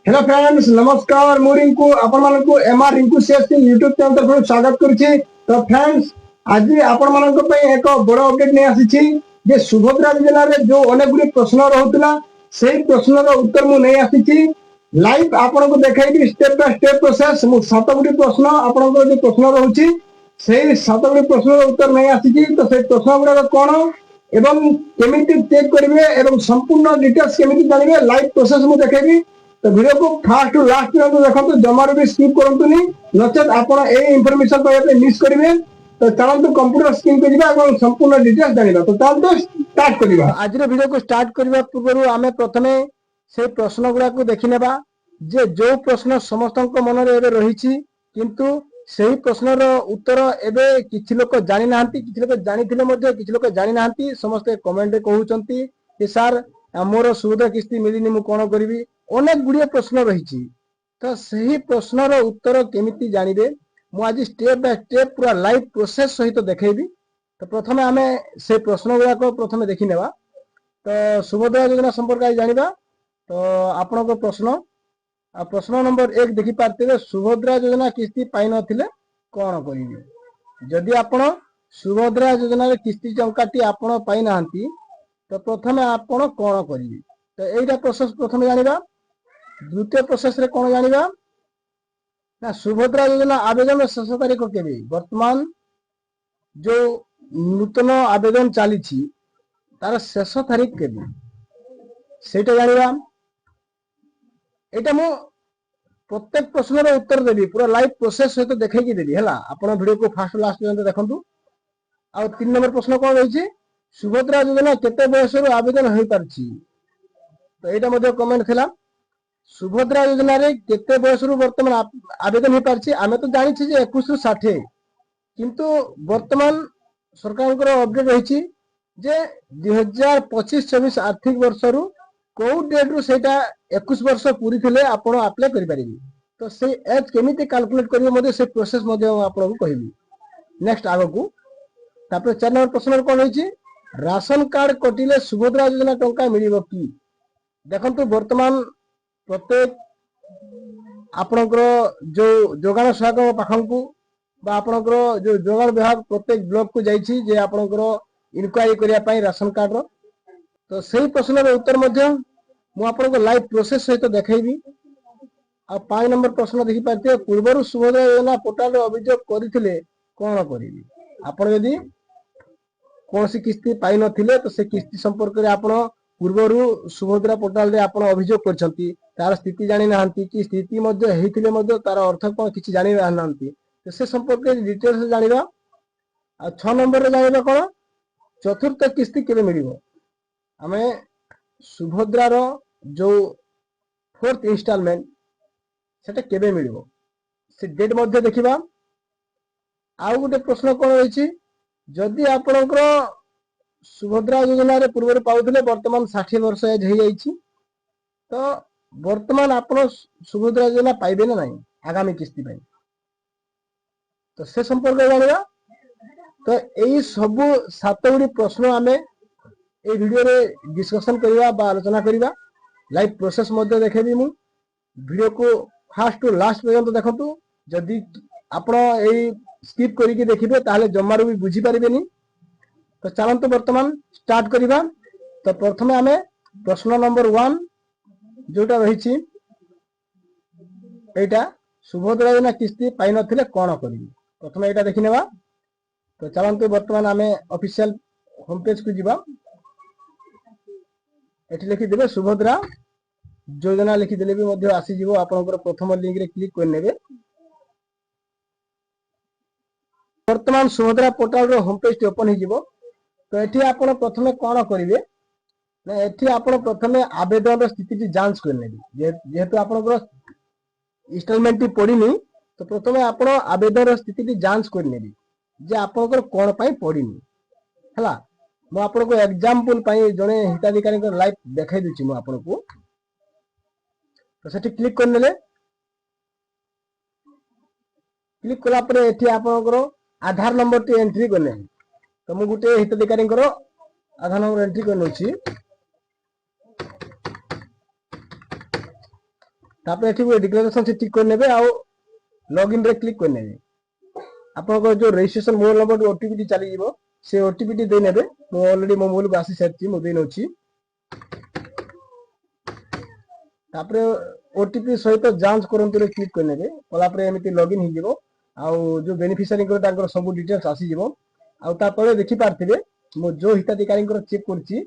Hello friends नमस्कार मु रिंकू आपण मानकु एमआर रिंकू सेस यूट्यूब चैनल तरफ स्वागत करुछि। तो फ्रेंड्स आज आपण मानक पई एक बड़ अपडेट नै आसीछि जे सुभद्रा योजना रे जो अनेक गुडी प्रश्न रहउतला सेही प्रश्न रो उत्तर मु नै आसीछि। लाइव आपण को देखाइबी स्टेप बाय स्टेप प्रोसेस। मु 7 गुडी प्रश्न आपण को जो प्रश्न रहउछि सेही 7 गुडी प्रश्न रो उत्तर नै आसीछि। तो सेही प्रश्न गुडा कोन एवं केमिति चेक करिवे एवं संपूर्ण डिटेल्स केमिति जानिबे लाइव प्रोसेस मु देखाइबी। तो वीडियो को फास्ट टू लास्ट पर्यंत देखो जमार भी स्किप करंतुनी नचेत आपण ए इंफॉर्मेशन पाइबे मिस करिवे। तो चलंतु कंप्यूटर स्क्रीन पे जिबा और संपूर्ण डिटेल्स जानिबा। तो चलंतु स्टार्ट करिबा। आज रे वीडियो को स्टार्ट करबा पूर्व आमे प्रथमे से प्रश्न गुडा को देखि नेबा जे जो प्रश्न समस्तक मन रे एबे रहिछि किंतु सेही प्रश्न रो उत्तर एबे किछि लोक जानि नाहंती किछि लोक जानिथिले मध्ये किछि लोक जानि नाहंती। समस्त कमेंट रे कहउचंती कि सर हमरो सुविधा किस्ती मिलिनी मु कोन करिवि अनेक गुड़िया प्रश्न रही। तो सही प्रश्नर उत्तर केमिति जानिबे मु आज स्टेप बाय स्टेप पूरा लाइव प्रोसेस सहित देखैबी। तो प्रथमे आमे से प्रश्न गुडा को प्रथमे देखि नेबा। तो सुभद्रा योजना संपर्क आज जानिबा। तो आपण को प्रश्न नंबर 1 देखि पारतिबे सुभद्रा योजना किस्ती पाइ नथिले कोन करिवि। जदि आपण सुभद्रा योजना रे किस्ती टंकाटी आपण पाइ नाहंती तो प्रथमे आपण कोन करिवि। तो एइटा प्रोसेस प्रथमे जानिबा। द्वितीय प्रोसेस रे कोन जानिबा ना सुभद्रा योजना आवेदन शेष तारीख केबे वर्तमान जो नूतन आवेदन चली तार शेष तारीख केबे सेटा जानिबा। एटा मु प्रत्येक प्रश्न रे उत्तर देबी पूरा लाइव प्रोसेस सहित देखै कि देबी हला। आपण वीडियो को फास्ट लास्ट पर्यंत देखंतु। आ 3 नंबर प्रश्न कोन रहिछि सुभद्रा योजना केते बयस रो आवेदन होई परछि। तो एटा मध्ये कमेंट थिला सुभद्रा योजना रे केते बयस रु वर्तमान आवेदन हो पारछि। आमे तो जानि छी जे 21 रु 60 किंतु वर्तमान सरकार को अपडेट रहिछि जे 2025-26 आर्थिक वर्ष रु को डेट रु सेटा 21 वर्ष पूरी थिले आपण अप्लाई करि परिबी। तो से एज केमिति कैलकुलेट करिवे मध्ये से प्रोसेस मध्ये आपण को कहिबी नेक्स्ट आगो को। तापर 4 नंबर प्रश्न कोन रहिछि राशन कार्ड कटिले सुभद्रा योजना टंका मिलिबो की। देखंतु वर्तमान प्रत्येक आपणकर जो जोगाण सहायक पाखंकु बा आपणकर जो जोगाण विभाग प्रत्येक ब्लॉक को जाइछि जे आपणकर इनक्वायरी करिया पई राशन कार्ड रो। तो सही प्रश्न रो उत्तर मध्ये मु आपणको लाइव प्रोसेस सहित देखैबी। आ 5 नंबर प्रश्न देखि पाते पूर्वरु सुभद्रा योजना पोर्टल रे अभियोग करिथिले कोन करिवि। आपण यदि कोनसी किस्ती पाइ नथिले तो से किस्ती संपर्क रे आपण पूर्वरु सुभद्रा पोर्टल रे आपण अभियोग करछंती तार स्थिति जानि नाहंती कि स्थिति मध्ये हेइथिले मध्ये तार अर्थ कोन किछि जानि नाहंती। तो से संपर्क रे डिटेल्स जानिबा। आ 6 नंबर रे जानिबा कोन चतुर्थ किस्ती केबे मिलिबो। हमें सुभद्रा रो जो 4th इंस्टॉलमेंट सेटा केबे मिलिबो से डेट मध्ये देखिबा। आ गुटे प्रश्न कोन रहिछि जदि आपणकर सुभद्रा योजना रे पूर्व पाउथिले वर्तमान 60 वर्ष एज हो जाइछि तो वर्तमान आपण सुभद्रा योजना पाइबे ना नहीं आगामी किस्ती पाई। तो से संपर्क जानिबा। तो एई सब 7 गुडी प्रश्न आमे ए वीडियो रे डिस्कशन करिवा बा आलोचना करिवा। लाइव प्रोसेस मध्ये देखेबी मु वीडियो को फास्ट टू लास्ट पर्यंत देखंतु। जदि आपण एई स्किप करी कि देखिबे ताले जम्मारो भी बुझी परिबेनी। तो चलंतु वर्तमान स्टार्ट करिबा। तो प्रथमे आमे प्रश्न नंबर 1 जोटा रहिछि एटा सुभद्रा योजना किस्ती पाइ नथिले कोन करिवि प्रथमे एटा देखि नेबा। तो चलंतु वर्तमान आमे ऑफिशियल होम पेज को जिबा। एठी लिखि देबे सुभद्रा योजना लिखि देले भी मध्ये आसी जिवो। आपनकर प्रथम लिंक रे क्लिक कर नेबे। वर्तमान सुभद्रा पोर्टल रो होम पेज ओपन हो जिवो। तो एठी आपण प्रथमे कोन करिवे ना एठी आपण प्रथमे आवेदन रो स्थिति जांच कर नेबे। जेहेतु आपनकर इंस्टॉलमेंट पडिनी तो प्रथमे आपण आवेदन रो स्थिति जांच कर नेबे जे आपनकर कोन पई पडिनी हला। मु आपनको एग्जांपल पई जने हिताधिकारी को लाइव देखाइ दिछि मु आपनको। तो सेठी क्लिक कर नेले क्लिक कला परे एठी आपनकर आधार नंबर टी एंट्री करने। तो मु गुटे हिताधिकारी को आधार नंबर एंट्री कर नोछि। तापर एठी वो डिक्लेरेशन से टिक करनेबे आ लॉगिन रे क्लिक करनेबे आपन जो रजिस्ट्रेशन मोबाइल नंबर ओटीपी चली जीवो से ओटीपी दे नेबे मो ऑलरेडी मो मोबाइल को आसी सारची मो देन अछि तापर ओटीपी सहित जांच करंतु रे क्लिक करनेबे कला पर एमिति लॉगिन हि जीवो आ जो बेनिफिशियरी को तांकर सब डिटेल्स आसी जीवो आ तापर देखि पारथिबे मो जो हिताधिकारी को चेक करची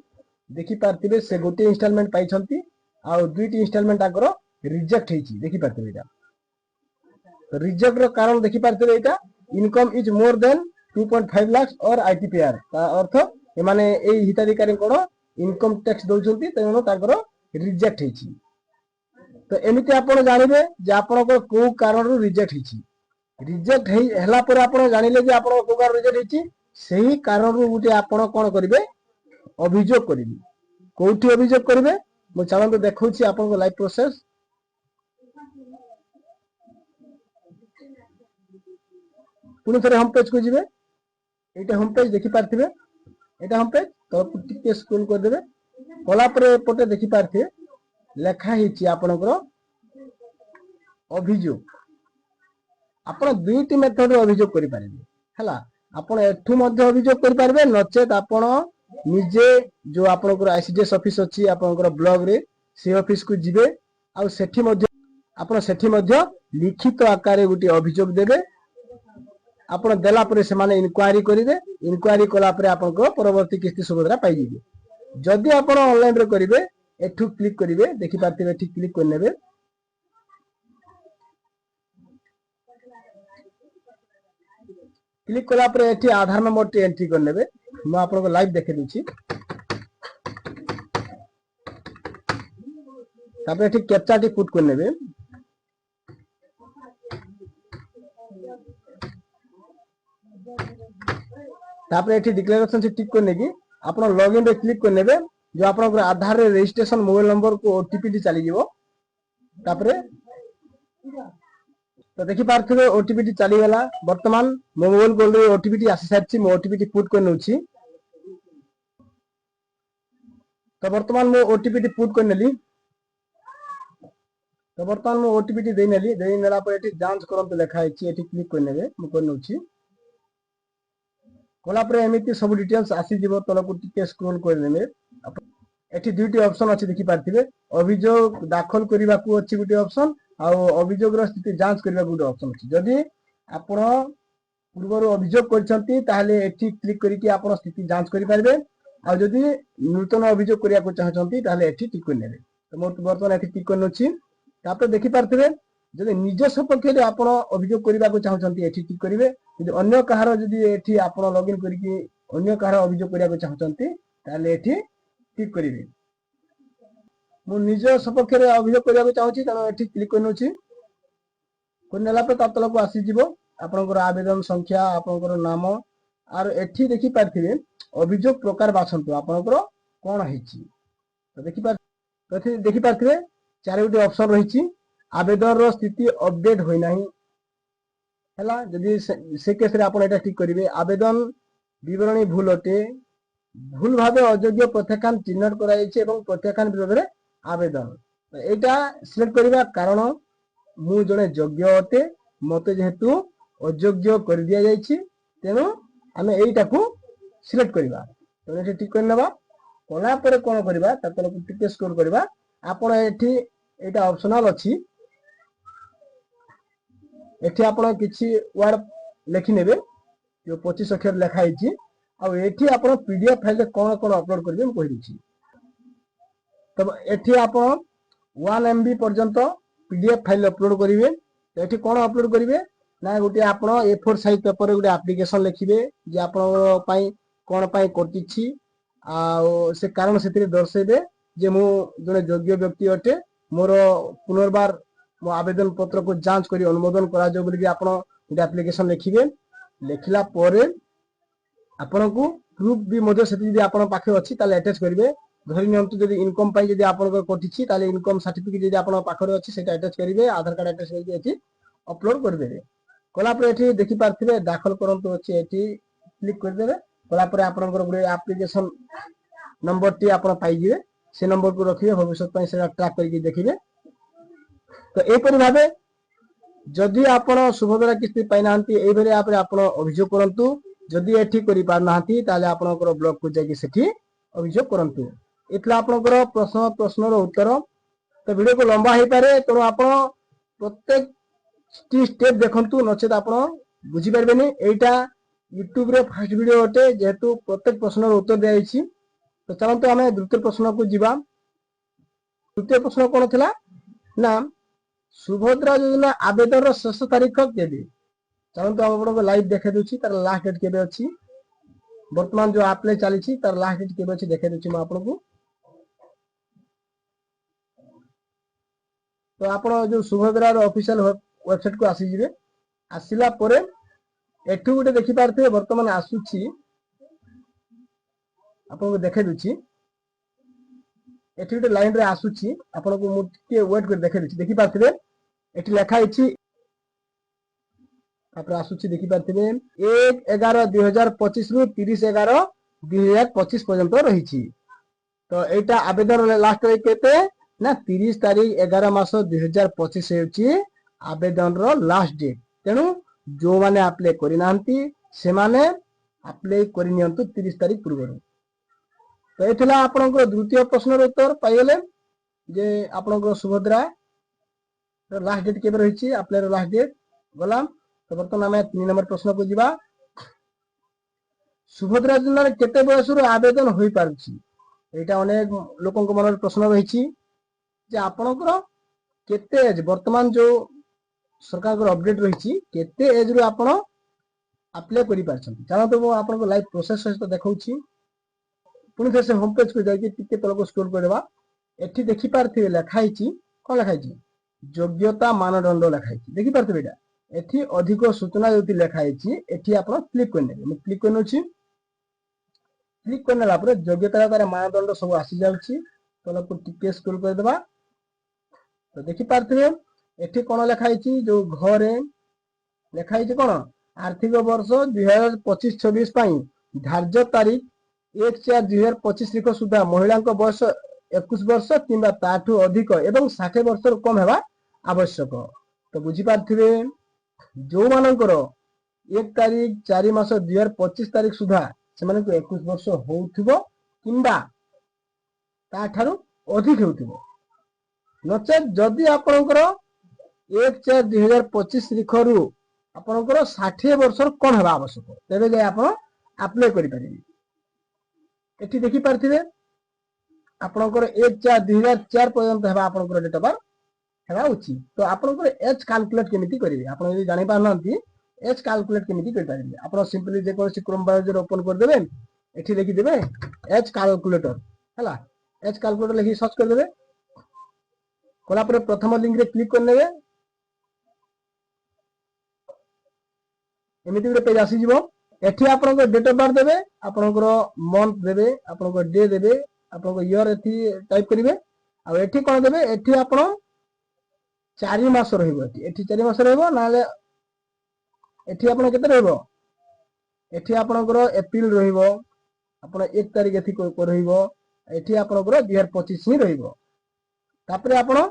देखि पारथिबे से गोटे इंस्टॉलमेंट पाई छंती आ दुईटी इंस्टॉलमेंट तांकर रिजेक्ट हेची देखि पारथिबे एटा तो रिजेक्ट रो कारण देखि पारथिबे एटा income is more than 2.5 lakh और आईटीपीआर ता अर्थ ए माने ए हिताधिकारी कोन इनकम टैक्स दोचंती तेनो तांकर रिजेक्ट हेची तो एमिति आपण जानिबे जे आपण को को कारण रो रिजेक्ट हेची रिजेक्ट हेला पर आपण जानिले जे आपण को कारण रिजेक्ट हेची सही कारण रो गुटे आपण कोन करिवे अभियोग करिवे कोठी अभियोग करिवे मो चालन तो देखौछि आपण को लाइव प्रोसेस पुनी थरे होम पेज को जिवे एटा होम पेज देखि पारथिबे एटा होम पेज तो टिके स्क्रॉल कर देबे कोला पर पटे देखि पारथिबे लेखा हिची आपनकर अभियोग आपण दुईटी मेथड रे अभियोग करि पारिबे हला आपण एठु मध्ये अभियोग करि पारबे नचेत आपण निजे जो आपनकर आईसीडीएस ऑफिस अछि आपनकर ब्लॉग रे से ऑफिस को जिवे आ सेठी मध्ये आपण सेठी मध्ये लिखित आकार रे गुटी अभियोग देबे आपण देला परे से माने इंक्वायरी करिवे इंक्वायरी कला परे आपण को परवर्ती किस्ती सुविधा पाई जिवे जदी आपण ऑनलाइन रे करिवे एठु क्लिक करिवे देखि पारथिबे एठी क्लिक करनेबे क्लिक कला परे एठी आधार नंबर टी एंट्री करनेबे म आपण को लाइव देखे दिछि तापर एठी कैप्चा टी पुट करनेबे तापर एठी डिक्लेरेशन से टिक करने की आपण लॉगिन रे क्लिक करनेबे जो आपन आधार रे रजिस्ट्रेशन मोबाइल नंबर को ओटीपी टी चली जीवो तापर तो देखि पारथिबे ओटीपी टी चली गेला वर्तमान मो मोबाइल को रे ओटीपी टी आसी सारछि मो ओटीपी टी पुट कर नउछि तो वर्तमान मो ओटीपी टी पुट कर नेली तो वर्तमान मो ओटीपी टी दे नेला पर एठी जांच करंत लेखा आइछि एठी क्लिक कर नेबे मो कर नउछि कोला पर एमिति सब डिटेल्स आसी जीवो तलको टिके स्क्रॉल कर नेबे एठी दुईटी ऑप्शन अछि देखि पारथिबे अभियोग दाखल करिबा को अछि गुटे ऑप्शन आ अभियोग रो स्थिति जांच करिबा गुटे ऑप्शन अछि जदी आपण पूर्वरो अभियोग करछंती ताहले एठी क्लिक करिकि आपण स्थिति जांच करि पारबे आ जदी नूतन अभियोग करिया को चाहछंती ताहले एठी टिक कर नेबे तो मोर वर्तमान एठी टिक कर नछि तापर देखि पारथिबे जदी निज सपक्ष रे आपण अभियोग करिबा को चाहछंती एठी टिक करिवे जदी अन्य कहार जदी एठी आपण लॉगिन करिकि अन्य कहार अभियोग करिया को चाहछंती ताहले एठी टिक करिवे मु निज सपक्ष रे अभियोग करिया को चाहछि त एठी क्लिक करनोछि कोनेला पे ततल को आसी जिवो आपनकर आवेदन संख्या आपनकर नाम आर एठी देखि पारथिबे अभियोग प्रकार बाछंतु आपनकर कोन हेछि तो देखि पारथिबे चार गोटे ऑप्शन रहिछि आवेदन रो स्थिति अपडेट होई नाही हला जदी से केस रे आपण एटा ठीक करिवे आवेदन विवरणी भूल अटे भूल भाबे अयोग्य प्रत्याख्यान चिन्हट कराई छै एवं प्रत्याख्यान विरोध रे आवेदन एटा सिलेक्ट करिवा कारण मु जने योग्य अटे मते जेहेतु अयोग्य कर दिया जाई छी तेनो हमें एटा को सिलेक्ट करिवा तो एटा ठीक करनबा कोला पर कोन करिवा ततल को टिके स्क्रॉल करिवा आपण एठी एटा ऑप्शनल अछि एठी आपण किछि वर्ड लिखि नेबे जो 25 अक्षर लिखा आइछि आ एठी आपण पीडीएफ फाइल रे कोन कोन अपलोड करबे हम कहि दिछि तब एठी आपण 1 एमबी पर्यंत पीडीएफ फाइल अपलोड करिवे तो एठी कोन अपलोड करिवे ना गुटे आपण A4 साइज पेपर रे गुटे एप्लीकेशन लिखिबे जे आपण पई कोन पई करतिछि आ से कारण सेतिर दर्शेबे जे मु जने योग्य व्यक्ति अटे मोर पुनर्बार मो आवेदन पत्र को जांच करी अनुमोदन करा जो बोली आपण गुटे एप्लीकेशन लिखिबे लिखला परे आपण को प्रूफ भी मधे सेति जे आपण पाखे अछि ताले अटैच करिवे धरि नियंतु जदी इनकम पई जदी आपण को कटिछि ताले इनकम सर्टिफिकेट जदी आपण पाखरे अछि सेटा अटैच करिवे आधार कार्ड अटैच करिके एठी अपलोड कर देबे कोला पर एठी देखि पारथिबे दाखल करंतु अछि एठी क्लिक कर देबे कोला पर आपण को गुटे एप्लीकेशन नंबर टी आपण पाई जिवे से नंबर को रखिए भविष्य पई सेटा ट्रैक करके देखिबे तो एपरि भाबे जदि आपण सुभद्रा किस्ती पाइनांती एभली आपरे आपण अभियोग करंतु जदि एठी करि पारनांती ताले आपणकर ब्लॉक को जाकि सेठी अभियोग करंतु इतला आपणकर प्रश्नर उत्तर तो वीडियो को लंबा हो पारे तेणु आपण प्रत्येक स्टेप देखंतु नचेत आपण बुझी पारबेनी एटा यूट्यूब रे फर्स्ट वीडियो अटे जेहेतु प्रत्येक प्रश्नर उत्तर दिया जायछि तो चलंतु आमे द्वितीय प्रश्न को जीवा द्वितीय प्रश्न कोन थिला ना सुभद्रा योजना आवेदन शेष तारीख केबे चलंतु आपण लाइव देखे दोछि तार लास्ट डेट केबे अछि वर्तमान जो अप्लाई चली तार लास्ट डेट केबे अछि देखे दोछि म आपण को तो आपण जो सुभद्रा ऑफिशियल वेबसाइट को आसी जिवे आसिला परे एठु गोटे देखि पारथे वर्तमान आसुछि आपण को देखे दोछि एठि गोटे लाइन रे आसुछि आपण को मु टिके वेट कर देखे दोछि देखि पारथिबे एठि लेखा अछि तापर आसुछि देखि पारथिबे 1/11/2025 रु 30/11/2025 पर्यंत रहिछि तो एटा आवेदन लास्ट तारीख केते ना 30 तारीख 11 मास 2025 हेउछि आवेदन रो लास्ट डेट तेनु जो माने अप्लाई करि नांती से माने अप्लाई करि नियंतु 30 तारीख पूर्व तो एथिला आपनकर द्वितीय प्रश्नर उत्तर पाइले जे आपनकर सुभद्रा लास्ट डेट केबे रहिछि अप्लाई रो लास्ट डेट गला तो बर्तमान हमें 3 नंबर प्रश्न को जीवा सुभद्रा योजना केते बयस रो आवेदन होई पारछि एटा अनेक लोकन को मन प्रश्न रहिछि जे आपनकर केते एज वर्तमान जो सरकार को अपडेट रहिछि केते एज रो आपण अप्लाई करि पारछन जानो तो आपण को लाइव प्रोसेस सहित देखौछि पुनी फेर से होम पेज को जाई टिके तल को स्क्रॉल करबा एठी देखि पारथिबे लेखाइछि कोन लेखाइछि योग्यता मानदंड लेखाइछि देखि पारथिबे एटा एठी अधिक सूचना जति लेखाइछि एठी आपण क्लिक करने मैं क्लिक करनोछि क्लिक करनेला पर योग्यता तार मानदंड सब आसी जाउछि तल को टिके स्क्रॉल कर देबा तो देखि पारथिबे एठी कोन लेखाइछि जो घरे लेखाइछि कोन आर्थिक वर्ष 2025-26 पई धार्य तारीख 1/4/2025 तारीख सुधा महिला बयस 21 वर्ष किंबा ताठू अधिक एवं 60 वर्ष कम हेबा आवश्यक तो बुझी पारथिबे जो मानकर 1 तारीख 4 मास 2025 तारीख सुधा से माने 21 वर्ष होउथिबो किंबा ताठारू अधिक होउथिबो नचे जदि आपनकर 1/4/2025 तारीख रु आपनकर 60 वर्ष कम हेबा आवश्यक तेबे जे आपण अप्लाई करि परिबे एठी देखि पारथिबे आपनकर 1/4/2004 पर्यंत हेबा आपनकर डेट ऑफ बर्थ हेबा उचित तो आपनकर एज कैलकुलेट केमिति करिवे आपण यदि जानि पारनंती एज कैलकुलेट केमिति करि परिबे आपण सिंपली जे कोनसी क्रोम ब्राउजर ओपन कर देबे एठी लिखि देबे एज कैलकुलेटर हला एज कैलकुलेटर लिखि सर्च कर देबे कोला पर प्रथम लिंक रे क्लिक करनेबे एमिति गुटे पेज आसी जिवो एठी आपनकर डेट ऑफ बर्थ देबे आपनकर मंथ देबे आपनकर डे देबे आपनकर ईयर एठी टाइप करिवे आ एठी कोन देबे एठी आपण 4 मास रहइबो एठी 4 मास रहइबो नाले एठी आपण केते रहइबो एठी आपनकर अप्रैल रहइबो आपण 1 तारिख एठी रहइबो एठी आपनकर 2025 ही रहइबो तापरे आपण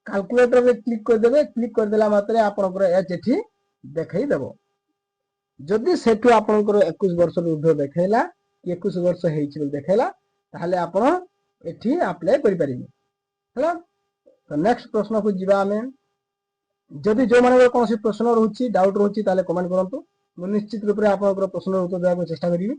कैलकुलेटर रे क्लिक कर देबे क्लिक कर देला मात्रे आपनकर एज एठी देखै देबो जदि सेठु आपनकर 21 वर्ष ऊर्ध्व देखेला कि 21 वर्ष हेछि बोल देखेला ताहले आपण एठी अप्लाई करि परिबे हला तो नेक्स्ट प्रश्न को जीवा हमें जदि जो माने कोनसी प्रश्न रहउछि डाउट रहउछि ताले कमेंट करंतु मु निश्चित रूप रे आपनकर प्रश्न उत्तर देबा चेष्टा करिबी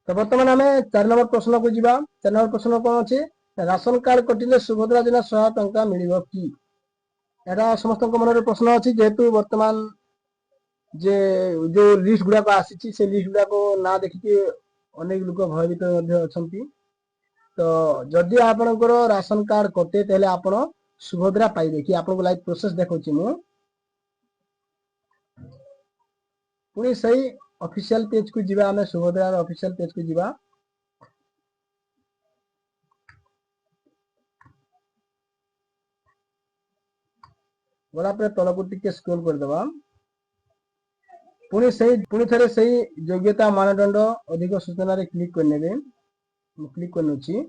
तो वर्तमान हमें 4 नंबर प्रश्न को जीवा 4 नंबर प्रश्न कोन अछि राशन कार्ड कटिले सुभद्रा योजना 100 टंका मिलिबो की एटा समस्त मन रे प्रश्न अछि जेहेतु वर्तमान जे जो लिस्ट गुडा को आसी से लिस्ट गुडा को ना देखि के अनेक लोक भयभीत मध्ये अछंती तो जदि आपनकर राशन कार्ड कटे तेले आपण सुभद्रा पाइबे कि आपन को लाइव प्रोसेस देखौछि मु पुनी सही ऑफिशियल पेज को जीवा हमें सुभद्रा ऑफिशियल पेज को जीवा गला पर तल को टिके स्क्रॉल कर देबा पुनी थे सही योग्यता मानदंड अधिक सूचना रे क्लिक करनेबे क्लिक करनुची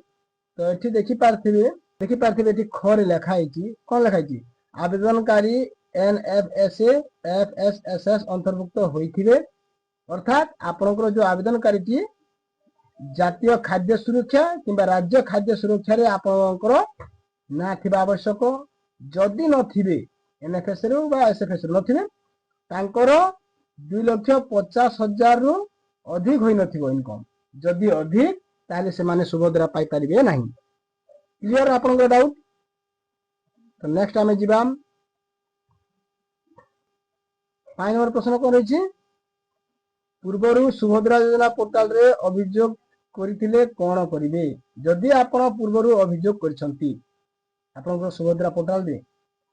तो एठी देखि पारथिबे एठी ख रे लिखा है कोन लिखा है आवेदनकारी एनएफएसए एफएसएसएस अंतर्भुक्त होइथिबे अर्थात आपनकर जो आवेदनकारी जातीय खाद्य सुरक्षा किंबा राज्य खाद्य सुरक्षा रे आपनकर ना थिबा आवश्यक जदि नथिबे एनएफएस रो बा एसएफएस रो नथिबे तांकर 2,50,000 रु अधिक होई नथिबो इनकम जदि अधिक ताले से माने सुभद्रा पाई परिबे नाही क्लियर आपनकर डाउट तो नेक्स्ट आमे जिबा 5 नंबर प्रश्न कोन रहिछि पूर्वरु सुभद्रा योजना पोर्टल रे अभियोग करिथिले कोन करिवे जदि आपण पूर्वरु अभियोग करिसंती आपनकर सुभद्रा पोर्टल रे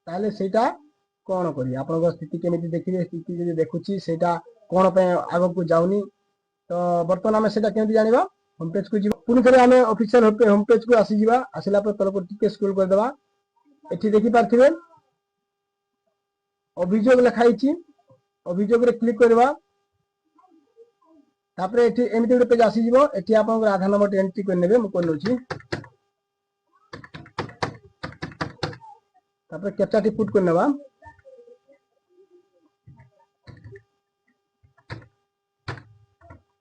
ताले सेटा कोन करी आपनकर स्थिति केमिति देखिबे स्थिति जे देखुची सेटा कोन पे आगो को जाउनी तो वर्तमान हमें सेटा केमिति जानिबा होम पेज को जिबा पुनी थरे हमें ऑफिशियल होम पेज को आसी जिबा आसिला पर तल को टिके स्क्रॉल कर देबा एठी देखि पारथिबे अभियोग लिखाइछि अभियोग रे क्लिक करबा तापरे एठी एमिति ଗୋଟେ पेज आसी जिवो एठी आपन आधार नंबर एंट्री कर नेबे म कोनोछि तापरे कैप्चा टी पुट कर नेबा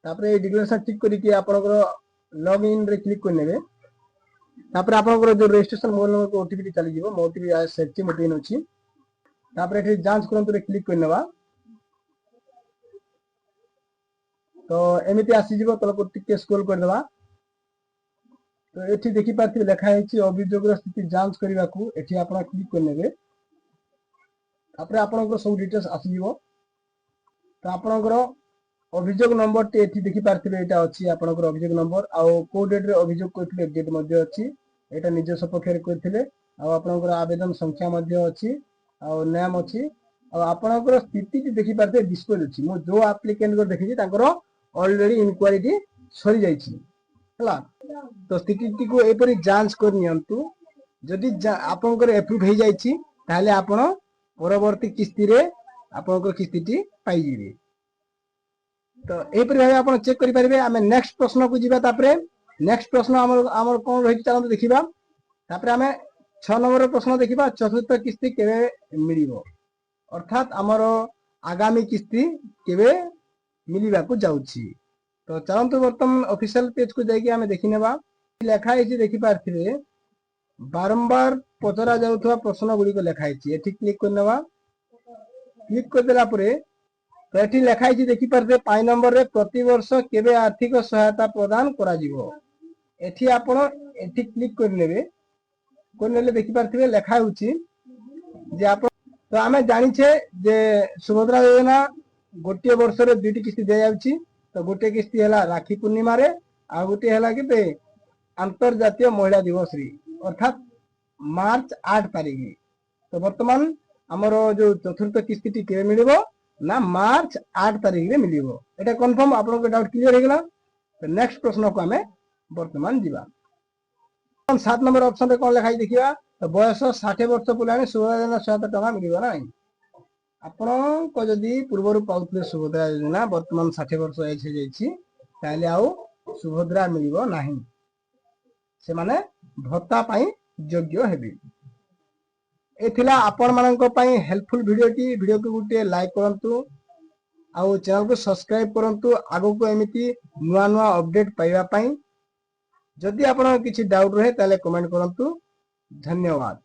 तापरे डिक्लेरेशन टिक करी कि आपनकर लॉग इन रे क्लिक कर नेबे तापरे आपनकर जो रजिस्ट्रेशन मोबाइल नंबर को ओटीपी चली जिवो म ओटीपी आ सेट मोटिन अछि तापरे एठी जांच करंतु रे क्लिक कर नेबा तो एमिति आसी जिवो तल को टिके स्क्रॉल कर देबा तो एठी देखि पाथि लिखा है अभियोग स्थिति जांच करबा को एठी आपण क्लिक कर नेबे तापरे आपनकर सब डिटेल्स आसी जिवो तो आपनकर अभियोग नंबर टे एठी देखि पारथिबे एटा अछि आपनकर अभियोग नंबर आ को डेट रे अभियोग करथिले डेट मध्ये अछि एटा निज सपक्ष रे करथिले आ आपनकर आवेदन संख्या मध्ये अछि आ नाम अछि आ आपनकर स्थिति टी देखि पारथे डिस्प्ले अछि मो जो एप्लिकेंट को देखि तांकर ऑलरेडी इंक्वायरी सरी जाइछि हला तो स्थिति को एपरि जांच कर नियंतु जदि आपनकर अप्रूव हे जाइछि ताले आपण परवर्ती किस्ती रे आपनकर किस्ती टी पाई जिवे तो एपरि भाबे आपण चेक करि परिबे हमें नेक्स्ट प्रश्न को जिबा तापरे नेक्स्ट प्रश्न हमर कोन रहि चलंत देखिबा तापरे हमें 6 नंबर प्रश्न देखिबा चतुर्थ किस्ती केबे मिलिबो अर्थात हमर आगामी किस्ती केबे मिलिबा को जाउछि तो चलंतु वर्तमान ऑफिशियल पेज को जाई कि हमें देखि नेबा लेखा है देखि पारथिबे बारंबार पचरा जाउथवा प्रश्न गुडी को लेखा है एठी क्लिक कर नेबा क्लिक कर देला परे तो एठी लेखा है देखि पारथे 5 नंबर रे प्रति वर्ष केबे आर्थिक सहायता प्रदान करा जिवो एठी आपण एठी क्लिक कर नेबे कोन नेले देखि पारथिबे लेखा होछि जे आपण तो हमें जानि छे जे सुभद्रा योजना गोटे वर्ष रे दुटी किस्ती दे जाउछि तो गोटे किस्ती हला राखी पूर्णिमा रे आ गोटे हला केते अंतर्जातीय महिला दिवस रे अर्थात मार्च 8 तारिख तो वर्तमान हमरो जो चतुर्थ किस्ती टी के मिलिबो ना मार्च 8 तारिख रे मिलिबो एटा कंफर्म आपन को डाउट क्लियर हे गेला तो नेक्स्ट प्रश्न को हमें वर्तमान जिबा 7 नंबर ऑप्शन रे कोन लिखाई देखिबा तो बयस 60 वर्ष पुलाने सुभद्रा योजना सहायता टका मिलिबो ना आपण को जदि पूर्वरु पाउथले सुभद्रा योजना वर्तमान 60 वर्ष एज हे जाइछि ताले आउ सुभद्रा मिलिबो नाही से माने भत्ता पाई योग्य हेबी एथिला आपण मानक पाई हेल्पफुल वीडियो को गुटे लाइक करंतु आ चैनल को सब्सक्राइब करंतु आगो को एमिति नुवा नुवा अपडेट पाइबा पाई जदि आपण किछि डाउट रहे ताले कमेंट करंतु धन्यवाद।